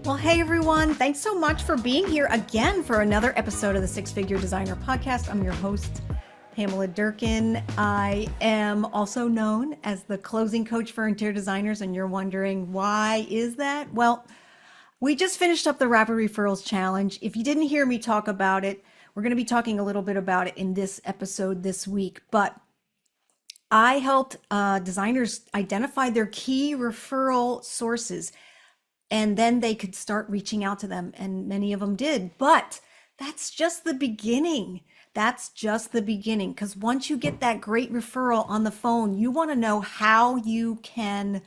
Well, hey everyone, thanks so much for being here again for another episode of the Six Figure Designer Podcast. I'm your host, Pamela Durkin. I am also known as the closing coach for interior designers, and you're wondering why is that? Well, we just finished up the Rapid Referrals Challenge. If you didn't hear me talk about it, we're going to be talking a little bit about it in this episode this week, but I helped designers identify their key referral sources, and then they could start reaching out to them, and many of them did. But that's just the beginning. That's just the beginning, because once you get that great referral on the phone, you want to know how you can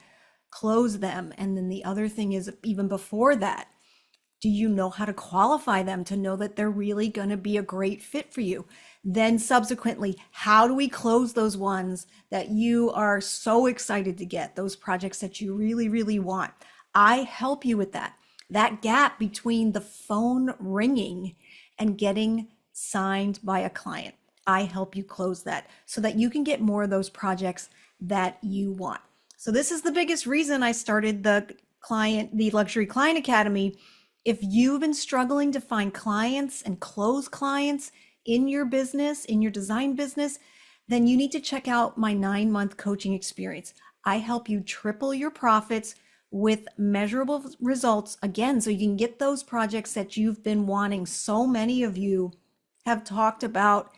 close them. And then the other thing is, even before that, do you know how to qualify them to know that they're really going to be a great fit for you? Then subsequently, how do we close those ones that you are so excited to get, those projects that you really, really want? I help you with that gap between the phone ringing and getting signed by a client. I help you close that so that you can get more of those projects that you want. So this is the biggest reason I started the Luxury Client Academy. If you've been struggling to find clients and close clients in your business, in your design business, then you need to check out my 9-month coaching experience. I help you triple your profits with measurable results, again, so you can get those projects that you've been wanting. So many of you have talked about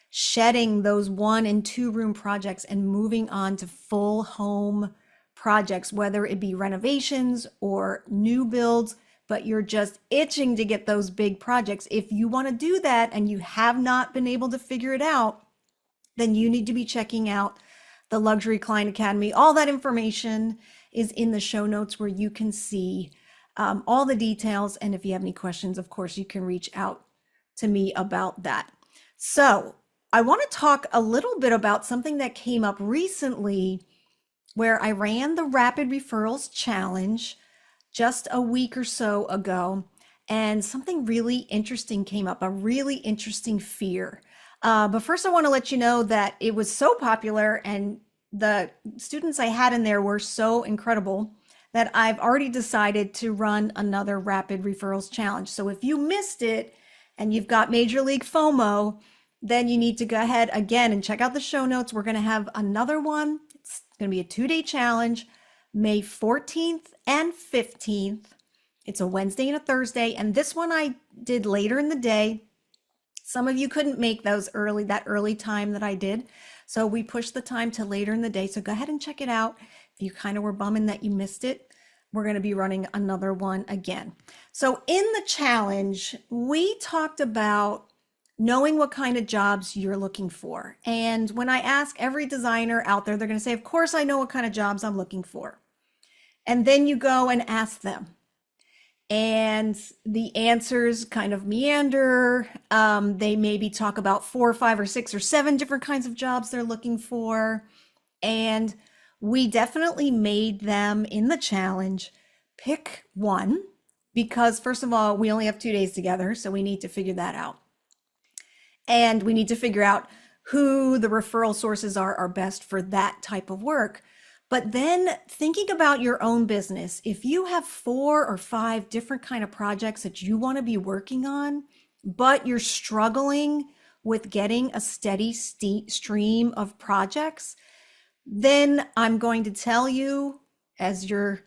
shedding those 1 and 2 room projects and moving on to full home projects, whether it be renovations or new builds, but you're just itching to get those big projects. If you want to do that and you have not been able to figure it out, then you need to be checking out the Luxury Client Academy. All that information is in the show notes where you can see all the details. And if you have any questions, of course, you can reach out to me about that. So I want to talk a little bit about something that came up recently where I ran the Rapid Referrals Challenge just a week or so ago. And something really interesting came up, a really interesting fear. But first, I want to let you know that it was so popular and the students I had in there were so incredible that I've already decided to run another Rapid Referrals Challenge. So if you missed it and you've got Major League FOMO, then you need to go ahead again and check out the show notes. We're going to have another one. It's going to be a 2-day challenge, May 14th and 15th. It's a Wednesday and a Thursday. And this one I did later in the day. Some of you couldn't make that early time that I did. So we pushed the time to later in the day. So go ahead and check it out. If you kind of were bumming that you missed it, we're going to be running another one again. So in the challenge, we talked about knowing what kind of jobs you're looking for. And when I ask every designer out there, they're going to say, of course, I know what kind of jobs I'm looking for. And then you go and ask them. And the answers kind of meander. They maybe talk about 4 or 5 or 6 or 7 different kinds of jobs they're looking for. And we definitely made them in the challenge pick one, because first of all, we only have 2 days together, so we need to figure that out. And we need to figure out who the referral sources are best for that type of work. But then thinking about your own business, if you have 4 or 5 different kind of projects that you want to be working on, but you're struggling with getting a steady stream of projects, then I'm going to tell you, as your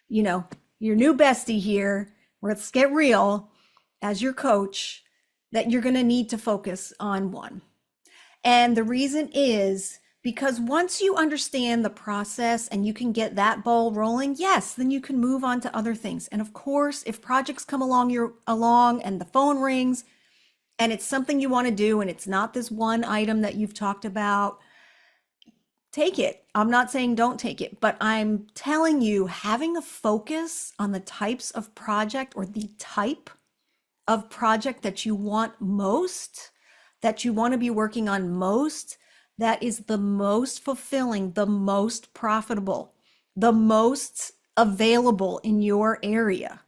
new bestie here, let's get real, as your coach, that you're going to need to focus on one. And the reason is because once you understand the process and you can get that ball rolling, yes, then you can move on to other things. And of course, if projects come along and the phone rings and it's something you want to do and it's not this one item that you've talked about, take it. I'm not saying don't take it, but I'm telling you, having a focus on the types of project or the type of project that you want most, that you want to be working on most, that is the most fulfilling, the most profitable, the most available in your area.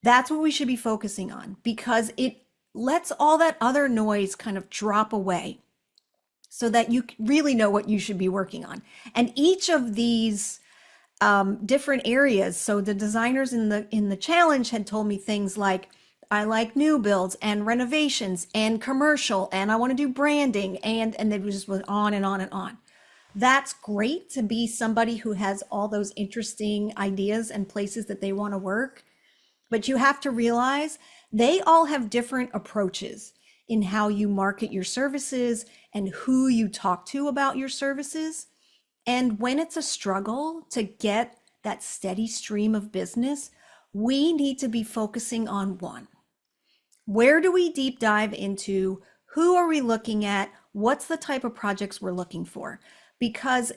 That's what we should be focusing on, because it lets all that other noise kind of drop away so that you really know what you should be working on. And each of these different areas. So the designers in the challenge had told me things like, I like new builds and renovations and commercial, and I want to do branding, and they just went on and on and on. That's great to be somebody who has all those interesting ideas and places that they want to work. But you have to realize they all have different approaches in how you market your services and who you talk to about your services. And when it's a struggle to get that steady stream of business, we need to be focusing on one. Where do we deep dive into? Who are we looking at? What's the type of projects we're looking for? Because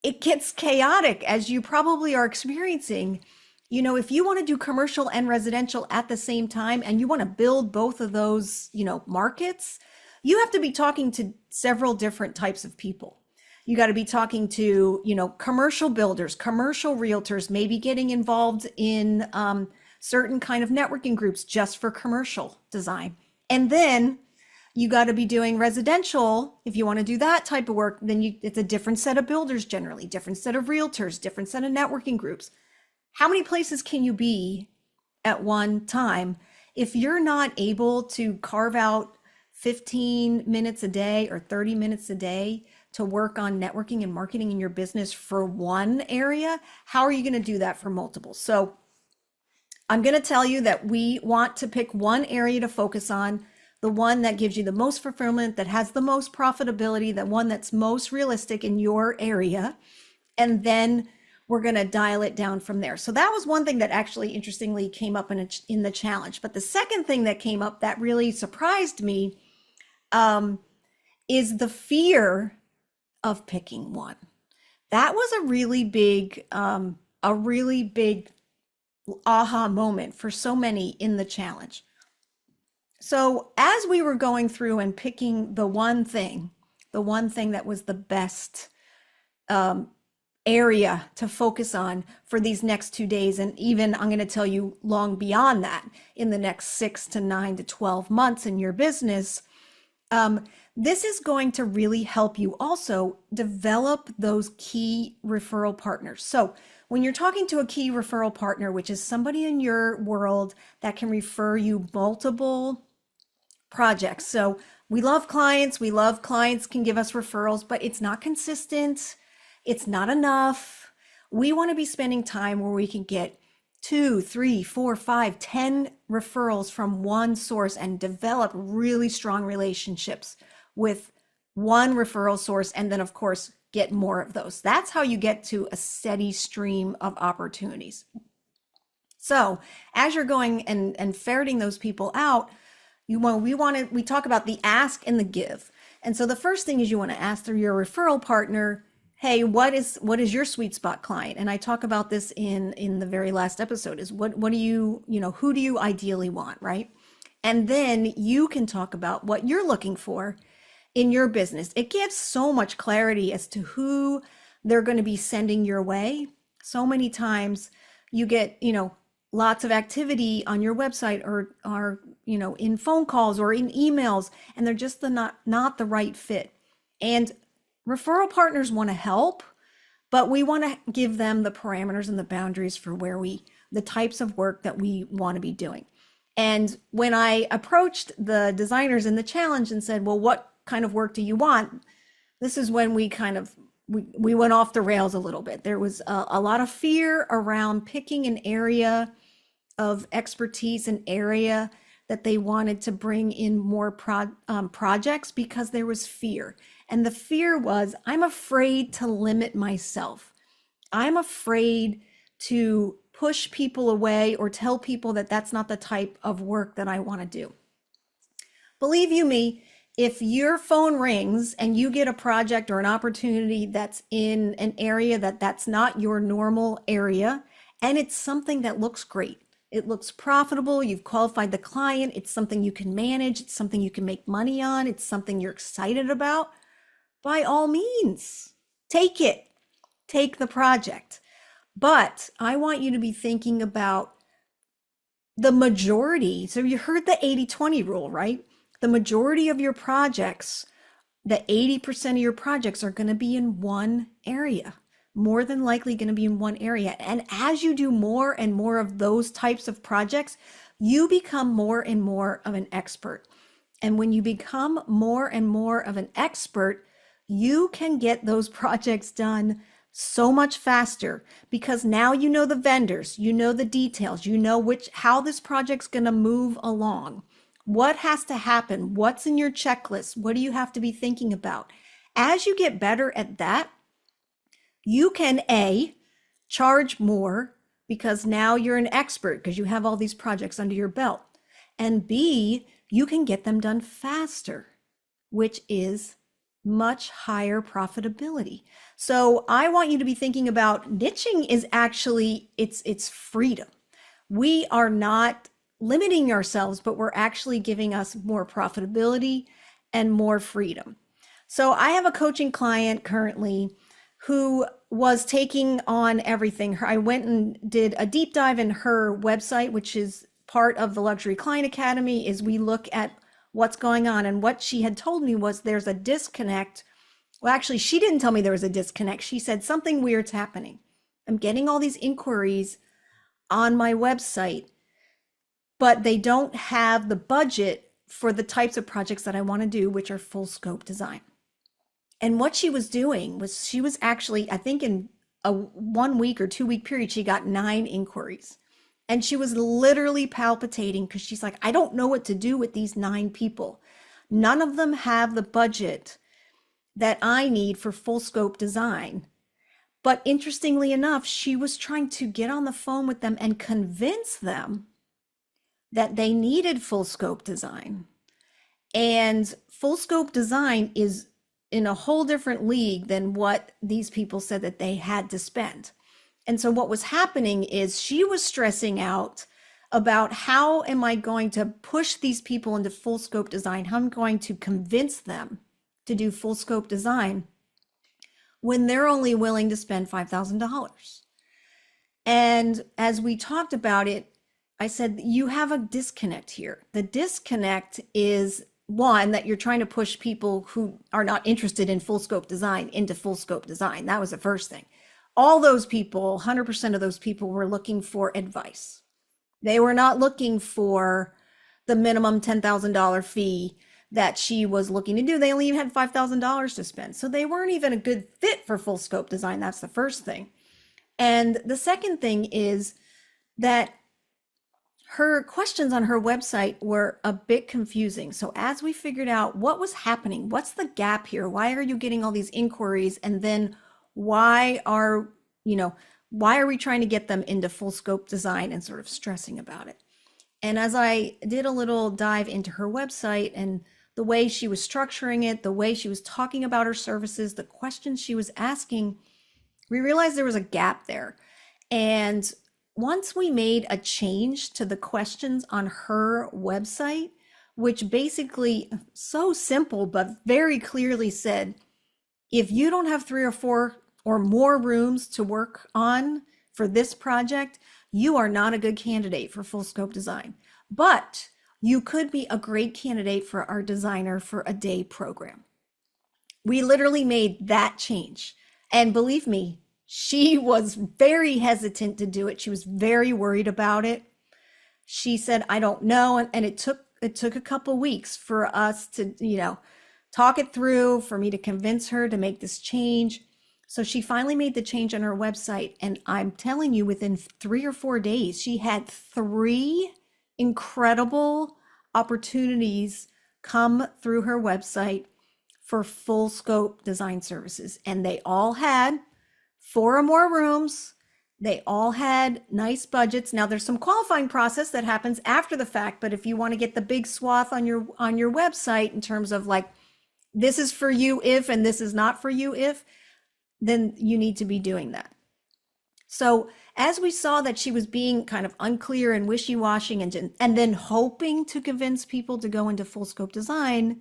it gets chaotic, as you probably are experiencing. You know, if you want to do commercial and residential at the same time and you want to build both of those, markets, you have to be talking to several different types of people. You got to be talking to, commercial builders, commercial realtors, maybe getting involved in certain kind of networking groups just for commercial design. And then you got to be doing residential. If you want to do that type of work, then it's a different set of builders, generally different set of realtors, different set of networking groups. How many places can you be at one time? If you're not able to carve out 15 minutes a day or 30 minutes a day to work on networking and marketing in your business for one area, how are you going to do that for multiple? So I'm going to tell you that we want to pick one area to focus on, the one that gives you the most fulfillment, that has the most profitability, the one that's most realistic in your area. And then we're going to dial it down from there. So that was one thing that actually interestingly came up in the challenge. But the second thing that came up that really surprised me is the fear of picking one. That was a really big aha moment for so many in the challenge. So as we were going through and picking the one thing that was the best area to focus on for these next 2 days, and even I'm going to tell you long beyond that, in the next 6 to 9 to 12 months in your business, this is going to really help you also develop those key referral partners. So when you're talking to a key referral partner, which is somebody in your world that can refer you multiple projects. So we love clients can give us referrals, but it's not consistent. It's not enough. We want to be spending time where we can get 2, 3, 4, 5, 10 referrals from one source and develop really strong relationships with one referral source. And then of course, get more of those. That's how you get to a steady stream of opportunities. So as you're going and ferreting those people out, we talk about the ask and the give. And so the first thing is you want to ask through your referral partner, hey, what is your sweet spot client? And I talk about this in the very last episode, is what do you, who do you ideally want, right? And then you can talk about what you're looking for in your business. It gives so much clarity as to who they're going to be sending your way. So many times you get, lots of activity on your website or in phone calls or in emails, and they're just not the right fit. And referral partners want to help, but we want to give them the parameters and the boundaries for the types of work that we want to be doing. And when I approached the designers in the challenge and said, well, what kind of work do you want? This is when we went off the rails a little bit. There was a lot of fear around picking an area of expertise, an area that they wanted to bring in more projects, because there was fear. And the fear was, I'm afraid to limit myself. I'm afraid to push people away or tell people that that's not the type of work that I want to do. Believe you me, if your phone rings and you get a project or an opportunity that's in an area that's not your normal area, and it's something that looks great, it looks profitable, you've qualified the client, it's something you can manage, it's something you can make money on, it's something you're excited about, by all means, take it. Take the project. But I want you to be thinking about the majority. So you heard the 80-20 rule, right? The majority of your projects, the 80% of your projects are going to be in one area. more than likely going to be in one area. And as you do more and more of those types of projects, you become more and more of an expert. And when you become more and more of an expert, you can get those projects done so much faster because now you know the vendors, you know the details, you know how this project's going to move along. What has to happen? What's in your checklist? What do you have to be thinking about? As you get better at that, you can A, charge more because now you're an expert because you have all these projects under your belt. And B, you can get them done faster, which is much higher profitability. So I want you to be thinking about niching is actually, it's freedom. We are not limiting ourselves, but we're actually giving us more profitability and more freedom. So I have a coaching client currently who was taking on everything. I went and did a deep dive in her website, which is part of the Luxury Client Academy, is we look at what's going on. And what she had told me was there's a disconnect. Well, actually, she didn't tell me there was a disconnect. She said something weird's happening. I'm getting all these inquiries on my website, but they don't have the budget for the types of projects that I want to do, which are full scope design. And what she was doing was she was actually, I think in a 1 week or 2 week period, she got 9 inquiries. And she was literally palpitating because she's like, I don't know what to do with these 9 people. None of them have the budget that I need for full scope design. But interestingly enough, she was trying to get on the phone with them and convince them that they needed full scope design. And full scope design is in a whole different league than what these people said that they had to spend. And so what was happening is she was stressing out about how am I going to push these people into full scope design? How am I going to convince them to do full scope design when they're only willing to spend $5,000? And as we talked about it, I said, you have a disconnect here. The disconnect is one, that you're trying to push people who are not interested in full scope design into full scope design. That was the first thing. All those people, 100% of those people were looking for advice. They were not looking for the minimum $10,000 fee that she was looking to do. They only even had $5,000 to spend. So they weren't even a good fit for full scope design. That's the first thing. And the second thing is that her questions on her website were a bit confusing. So as we figured out what was happening, what's the gap here? Why are you getting all these inquiries? And then why are we trying to get them into full scope design and sort of stressing about it? And as I did a little dive into her website and the way she was structuring it, the way she was talking about her services, the questions she was asking, we realized there was a gap there. And once we made a change to the questions on her website, which basically so simple, but very clearly said, if you don't have 3 or 4 or more rooms to work on for this project, you are not a good candidate for full scope design. But you could be a great candidate for our designer for a day program. We literally made that change. And believe me, she was very hesitant to do it. She was very worried about it. She said, I don't know. And it took a couple weeks for us to, talk it through, for me to convince her to make this change. So she finally made the change on her website. And I'm telling you, within 3 or 4 days, she had 3 incredible opportunities come through her website for full scope design services. And they all had 4 or more rooms. They all had nice budgets. Now there's some qualifying process that happens after the fact, but if you want to get the big swath on your website in terms of like, this is for you if, and this is not for you if, then you need to be doing that. So as we saw that she was being kind of unclear and wishy-washy and then hoping to convince people to go into full scope design,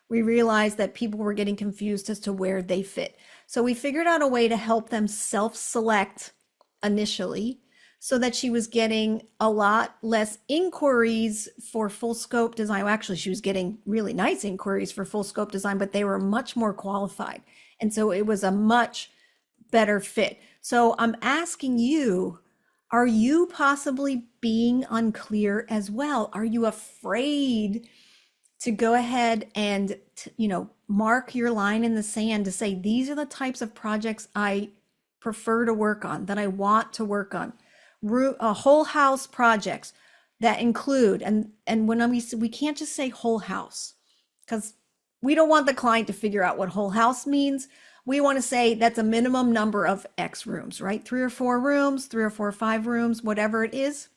we realized that people were getting confused as to where they fit. So we figured out a way to help them self-select initially so that she was getting a lot less inquiries for full scope design. Well, actually, she was getting really nice inquiries for full scope design, but they were much more qualified. And so it was a much better fit. So I'm asking you, are you possibly being unclear as well? Are you afraid to go ahead and mark your line in the sand to say these are the types of projects I prefer to work on, that I want to work on? Whole house projects that include, and when we can't just say whole house, because we don't want the client to figure out what whole house means. We want to say that's a minimum number of X rooms, right? 3 or 4 rooms, 3 or 4 or 5 rooms, whatever it is.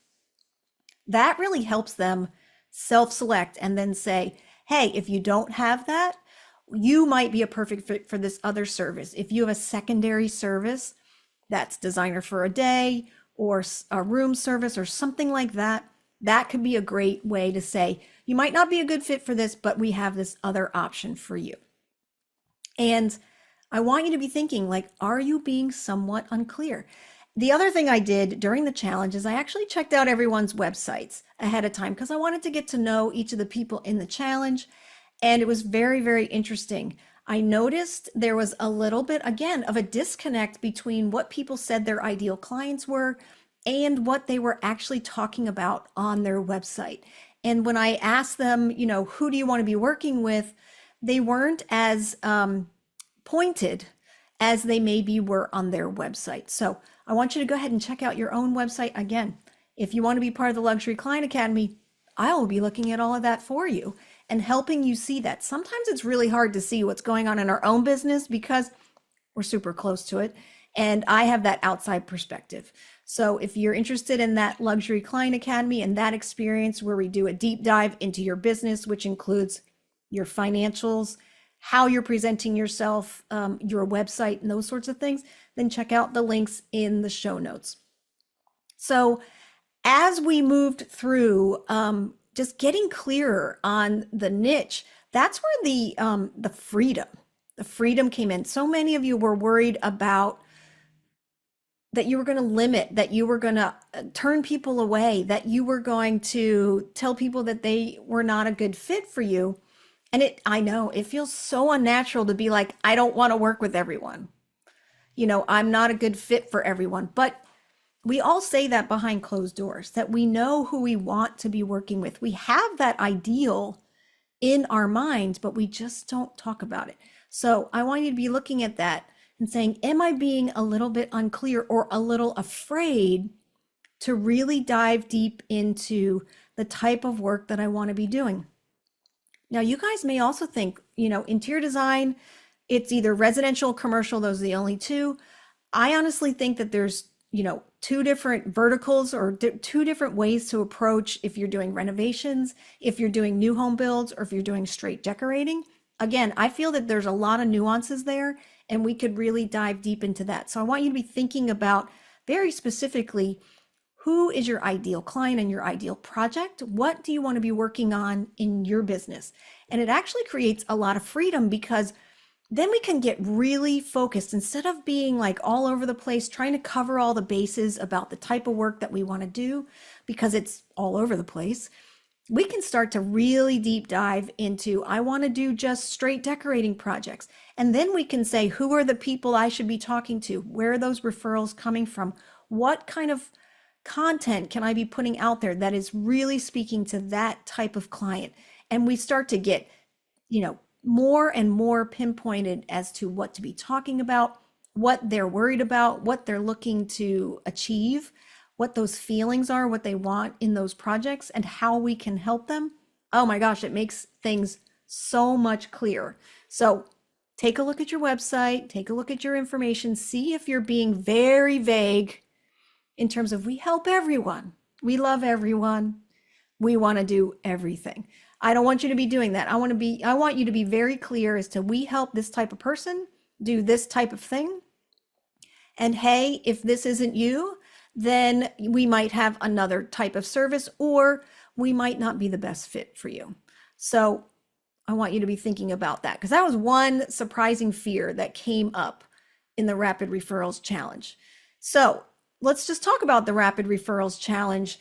That really helps them self-select and then say, hey, if you don't have that, you might be a perfect fit for this other service. If you have a secondary service that's designer for a day or a room service or something like that, that could be a great way to say, you might not be a good fit for this, but we have this other option for you. And I want you to be thinking, like, are you being somewhat unclear? The other thing I did during the challenge is I actually checked out everyone's websites ahead of time because I wanted to get to know each of the people in the challenge. And it was very, very interesting. I noticed there was a little bit, again, of a disconnect between what people said their ideal clients were and what they were actually talking about on their website. And when I asked them, who do you want to be working with, they weren't as pointed as they maybe were on their website. So I want you to go ahead and check out your own website. Again, if you want to be part of the Luxury Client Academy, I will be looking at all of that for you and helping you see that. Sometimes it's really hard to see what's going on in our own business because we're super close to it. And I have that outside perspective. So if you're interested in that Luxury Client Academy and that experience where we do a deep dive into your business, which includes your financials, how you're presenting yourself, your website, and those sorts of things, then check out the links in the show notes. So as we moved through just getting clearer on the niche, that's where the freedom came in. So many of you were worried about that you were going to limit, that you were going to turn people away, that you were going to tell people that they were not a good fit for you. And I know it feels so unnatural to be like, I don't want to work with everyone. I'm not a good fit for everyone. But we all say that behind closed doors, that we know who we want to be working with. We have that ideal in our minds, but we just don't talk about it. So I want you to be looking at that and saying, am I being a little bit unclear or a little afraid to really dive deep into the type of work that I want to be doing? Now, you guys may also think, interior design, it's either residential, commercial, those are the only two. I honestly think that there's, two different verticals or two different ways to approach if you're doing renovations, if you're doing new home builds, or if you're doing straight decorating. Again, I feel that there's a lot of nuances there and we could really dive deep into that. So I want you to be thinking about very specifically, who is your ideal client and your ideal project? What do you want to be working on in your business? And it actually creates a lot of freedom because then we can get really focused instead of being like all over the place, trying to cover all the bases about the type of work that we want to do because it's all over the place. We can start to really deep dive into, I want to do just straight decorating projects. And then we can say, who are the people I should be talking to? Where are those referrals coming from? What kind of content can I be putting out there that is really speaking to that type of client? And we start to get, more and more pinpointed as to what to be talking about, what they're worried about, what they're looking to achieve, what those feelings are, what they want in those projects, and how we can help them. Oh my gosh, it makes things so much clearer. So take a look at your website, take a look at your information, see if you're being very vague in terms of we help everyone, we love everyone, we want to do everything. I don't want you to be doing that. I want you to be very clear as to we help this type of person do this type of thing. And hey, if this isn't you, then we might have another type of service or we might not be the best fit for you. So I want you to be thinking about that because that was one surprising fear that came up in the Rapid Referrals Challenge. So let's just talk about the Rapid Referrals Challenge.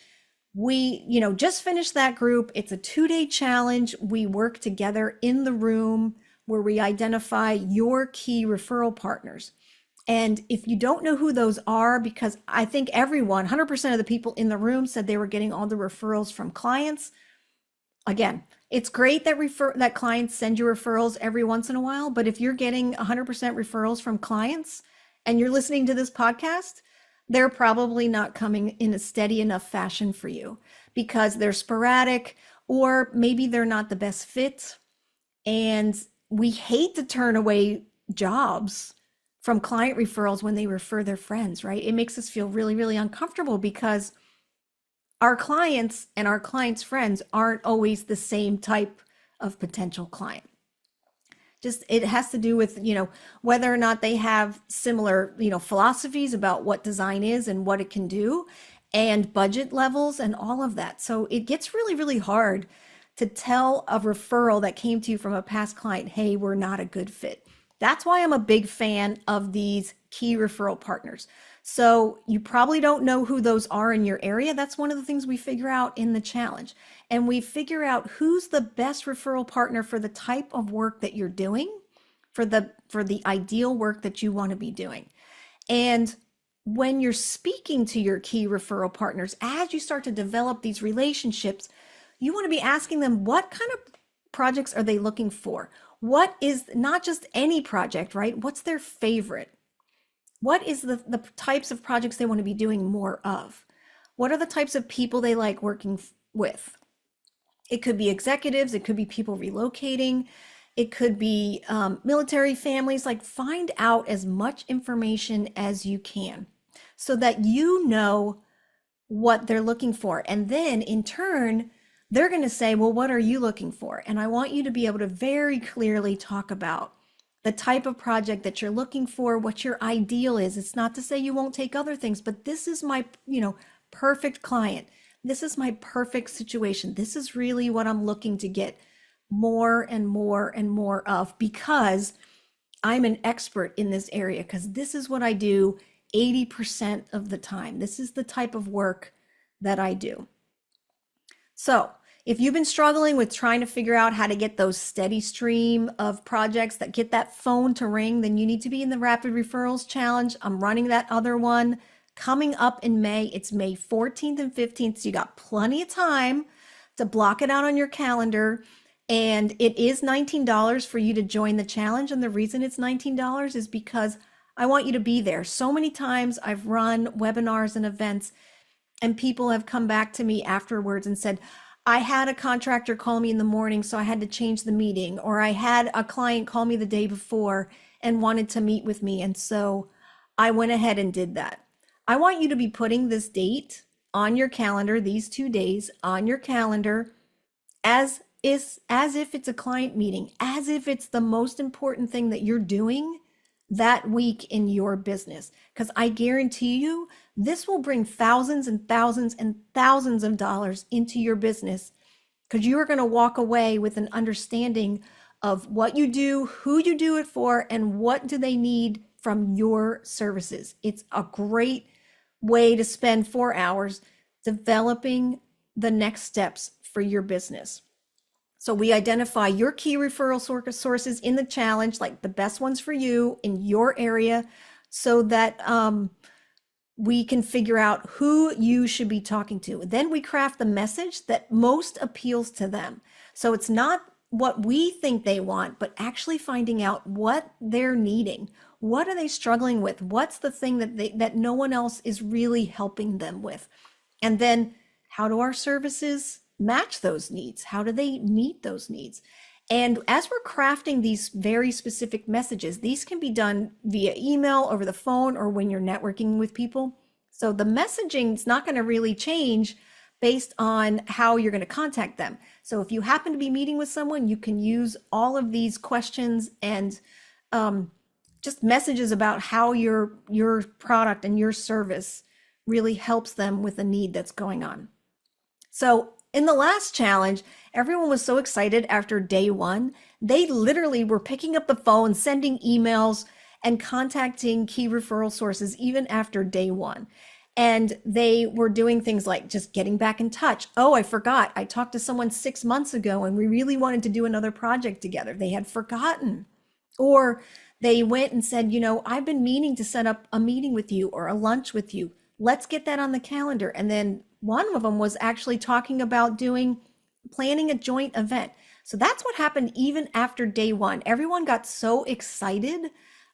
We, just finished that group. It's a 2-day challenge. We work together in the room where we identify your key referral partners. And if you don't know who those are, because I think everyone, 100% of the people in the room said they were getting all the referrals from clients. Again, it's great that that clients send you referrals every once in a while, but if you're getting 100% referrals from clients and you're listening to this podcast, they're probably not coming in a steady enough fashion for you because they're sporadic or maybe they're not the best fit. And we hate to turn away jobs from client referrals when they refer their friends, right? It makes us feel really, really uncomfortable because our clients and our clients' friends aren't always the same type of potential client. Just it has to do with, whether or not they have similar, philosophies about what design is and what it can do and budget levels and all of that. So it gets really, really hard to tell a referral that came to you from a past client, hey, we're not a good fit. That's why I'm a big fan of these key referral partners. So you probably don't know who those are in your area. That's one of the things we figure out in the challenge. And we figure out who's the best referral partner for the type of work that you're doing, for the ideal work that you want to be doing. And when you're speaking to your key referral partners, as you start to develop these relationships, you want to be asking them what kind of projects are they looking for? What is not just any project, right? What's their favorite? What is the types of projects they want to be doing more of? What are the types of people they like working with? It could be executives, it could be people relocating, it could be military families. Like, find out as much information as you can so that you know what they're looking for. And then in turn, they're going to say, well, what are you looking for? And I want you to be able to very clearly talk about the type of project that you're looking for, what your ideal is. It's not to say you won't take other things, but this is my, perfect client. This is my perfect situation. This is really what I'm looking to get more and more and more of because I'm an expert in this area, because this is what I do 80% of the time. This is the type of work that I do. So if you've been struggling with trying to figure out how to get those steady stream of projects that get that phone to ring, then you need to be in the Rapid Referrals Challenge. I'm running that other one coming up in May. It's May 14th and 15th. So you got plenty of time to block it out on your calendar. And it is $19 for you to join the challenge. And the reason it's $19 is because I want you to be there. So many times I've run webinars and events and people have come back to me afterwards and said, I had a contractor call me in the morning, so I had to change the meeting, or I had a client call me the day before and wanted to meet with me, and so I went ahead and did that. I want you to be putting this date on your calendar, these 2 days on your calendar, as if it's a client meeting, as if it's the most important thing that you're doing that week in your business. Because I guarantee you, this will bring thousands and thousands and thousands of dollars into your business, because you are going to walk away with an understanding of what you do, who you do it for, and what do they need from your services. It's a great way to spend 4 hours developing the next steps for your business. So we identify your key referral sources in the challenge, like the best ones for you in your area, so that we can figure out who you should be talking to. Then we craft the message that most appeals to them. So it's not what we think they want, but actually finding out what they're needing. What are they struggling with? What's the thing that no one else is really helping them with? And then how do our services match those needs? How do they meet those needs? And as we're crafting these very specific messages, these can be done via email, over the phone, or when you're networking with people. So the messaging is not going to really change based on how you're going to contact them. So if you happen to be meeting with someone, you can use all of these questions and just messages about how your product and your service really helps them with a need that's going on. So in the last challenge, everyone was so excited after day one. They literally were picking up the phone, sending emails, and contacting key referral sources even after day one. And they were doing things like just getting back in touch. Oh, I forgot. I talked to someone 6 months ago and we really wanted to do another project together. They had forgotten. Or They went and said, I've been meaning to set up a meeting with you or a lunch with you. Let's get that on the calendar. And then one of them was actually talking about planning a joint event. So that's what happened even after day one. Everyone got so excited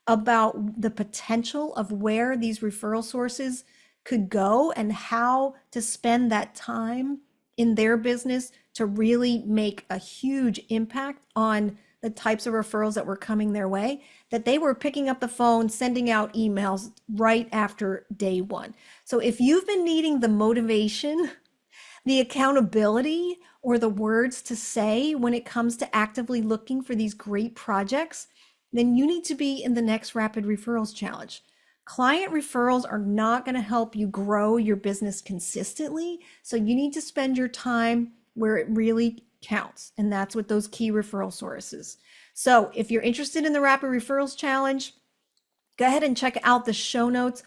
about the potential of where these referral sources could go and how to spend that time in their business to really make a huge impact on the types of referrals that were coming their way, that they were picking up the phone, sending out emails right after day one. So if you've been needing the motivation, the accountability, or the words to say when it comes to actively looking for these great projects, then you need to be in the next Rapid Referrals Challenge. Client referrals are not going to help you grow your business consistently. So you need to spend your time where it really counts. And that's with those key referral sources. So if you're interested in the Rapid Referrals Challenge, go ahead and check out the show notes.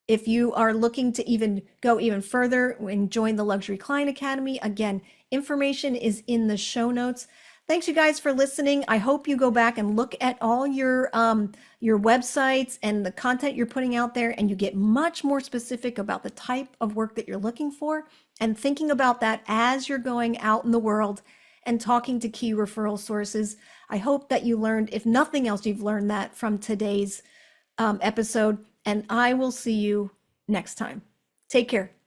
If you are looking to go even further and join the Luxury Client Academy, again, information is in the show notes. Thanks you guys for listening. I hope you go back and look at all your websites and the content you're putting out there, and you get much more specific about the type of work that you're looking for, and thinking about that as you're going out in the world and talking to key referral sources. I hope that you learned, if nothing else, you've learned that from today's episode, and I will see you next time. Take care.